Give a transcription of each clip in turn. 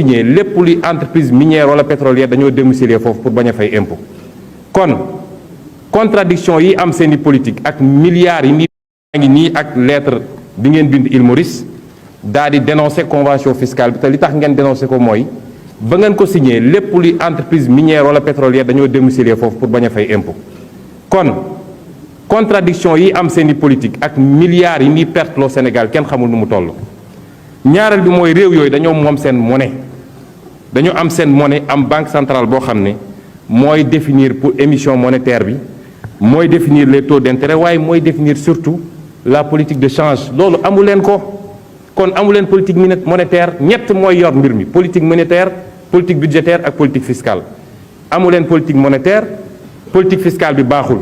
lépp luy entreprise minière wala pétrolière dañoo domicilier foofu pour bañ a fay impôt kon contradiction yi am seeni politique ak milliards yi ngi nii ak lettre bi ngeen bind Île Maurice daal di dénoncer convention fiscale bi te li tax ngeen dénoncer ko mooy ba ngeen ko signé lépp luy entreprise minière wala pétrolière dañoo domicilier foofu pour bañ a fay impôt kon contradiction yi am seeni politique ak milliards yi ñuy perte loo Sénégal kenn xamul nu mu toll. ñaareel bi mooy réew yooyu dañoo moom seen monnaie dañoo am seen monnaie am banque centrale boo xam ne mooy définir pour émission monétaire bi mooy définir les taux d'intérêt waaye mooy définir surtout la politique de change loolu amu leen ko kon amu leen politique monétaire ñett mooy yor mbir mi politique monétaire politique budgétaire ak politique fiscale amu leen politique monétaire politique fiscale bi baaxul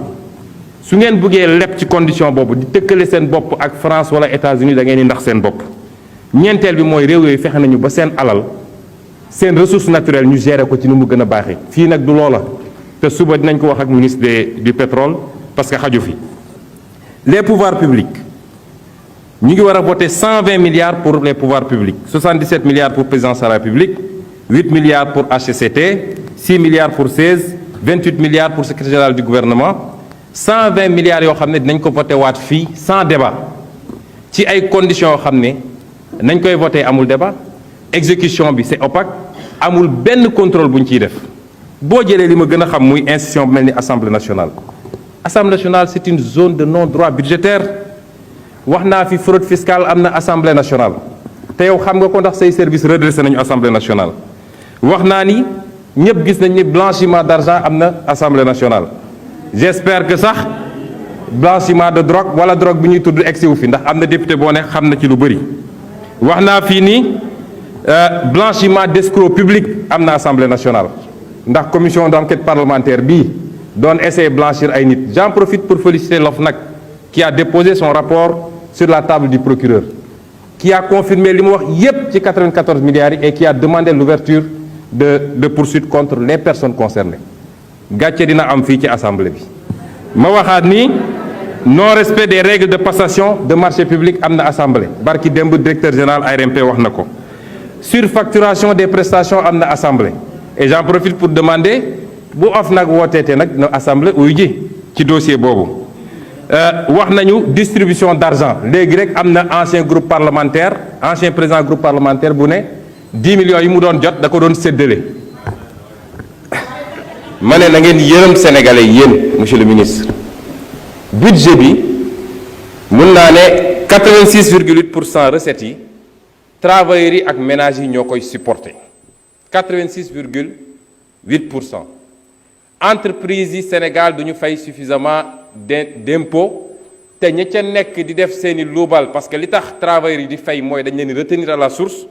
su ngeen bëggee leb ci condition boobu di tëkkale seen bopp ak France wala États-Unis da ngeen di ndax seen bopp ñeenteel bi mooy réew yooyu fexe nañu ba seen alal seen ressource naturelle ñu gérer ko ci ni mu gën a baaxee fii nag du loola te suba dinañ ko wax ak ministre du pétrole parce que xaju fi les pouvoirs publics ñu ngi war a voter 120 milliards pour les pouvoirs publics 77 milliards pour présidence de la République 8 milliards pour HCCT 6 milliards pour 16 28 milliards pour secrétaire général du gouvernement 120 milliards yoo xam ne dinañ ko voter waat fii sans débat ci ay conditions yoo xam ne nañ koy voter amul débat exécution bi c'est opaque amul benn contrôle bu ñu ciy def boo jëlee li ma gën a xam muy institution bu mel ni assemblée nationale. assemblée nationale c'est une zone de non-droit budgétaire wax naa fi fraude fiscale am na assemblée nationale te yow xam nga ko ndax say service redressé nañu assemblée nationale. wax naa ni ñëpp gis nañ ni blanchiment d'argent am na assemblée nationale j'espère que sax blanchiment de drogue wala drogue bi ñuy tudd egsi wu fi ndax am na député boo ne xam na ci lu bëri. wax naa fii ni blanchiment d'escrocs publics am na assemblée nationale ndax commission d'enquête parlementaire bii doon essayer blanchir ay nit j'en profite pour féliciter l'OFNAC qui a déposé son rapport sur la table du procureur qui a confirmé li mu wax yépp ci 94 milliards yi et qui a demandé l'ouverture de poursuites contre les personnes concernées gàcce dina am fii ci assemblée bi. ma waxaat ni non respect des règles de passation de marché public am na assemblée barki démb directeur général ARMP wax na ko surfacturation des prestations am na assemblée et j'en profite pour demander bu OFNAC wooteete nag na assemblée uyu ji ci dossier boobu. wax nañu distribution d'argent léegi rek am na ancien groupe parlementaire ancien président groupe parlementaire bu ne 10 millions yi mu doon jot da ko doon séddale. ma ne na ngeen yërëm sénégalais yéen monsieur le ministre. budget bi mun naa ne 86,8% recettes yi travailleurs yi ak ménages yi ñoo koy supporter 86,8%. entreprises yi Sénégal duñu fay suffisamment d'impôts te ña ca nekk di def seeni luubal parce que li tax travailleurs yi di fay mooy dañ leen di retenir à la source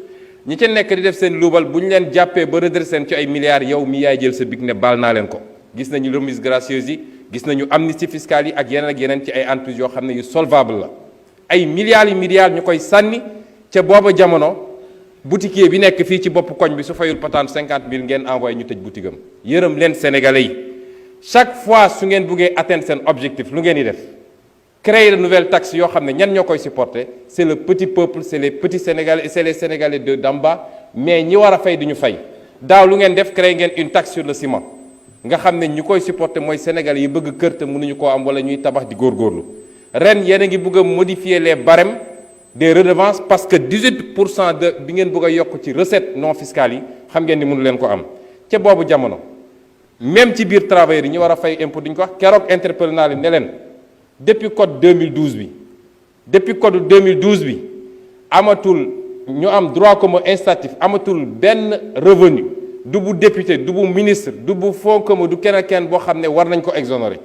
ñi ca nekk di def seen luubal bu ñu leen jàppee ba redresser seen ci ay milliards yow mi yaay jël sa big ne baal naa leen ko gis nañu remise gracieuse yi. gis nañu amnistie fiscale yi ak yeneen ci ay entreprises yoo xam ne yu solvable la ay milliards ñu koy sànni ca booba jamono boutiquier bi nekk fii ci bopp koñ bi su fayul patente 50 000 ngeen envoyé ñu tëj boutique am yërëm leen sénégalais yi chaque fois su ngeen buggee atteindre seen objectif lu ngeen di def créer de nouvelles taxes yoo xam ne ñan ñoo koy supporter c'est le petit peuple c'est les petits sénégalais et c'est les sénégalais d'en bas mais ñi war a fay duñu fay daaw lu ngeen def créer ngeen une taxe sur le ciment. nga xam ne ñu koy supporter mooy Sénégal yi bëgg kër te mënuñu koo am wala ñuy tabax di góorgóorlu ren yéen a ngi bëgg a modifier les barèmes des redevances parce que 18% de bi ngeen bëgg a yokk ci recettes non fiscales yi xam ngeen ni mënu leen ko am ca boobu jamono même ci biir travailleurs yi ñu war a fay impôt duñ ko wax keroog interpellé naa leen ne leen depuis code 2012 bi depuis code 2012 bi amatul ñu am droit commun incitatif amatul benn revenu du bu député du bu ministre du bu fonds commun du kenn boo xam ne war nañ ko exonérer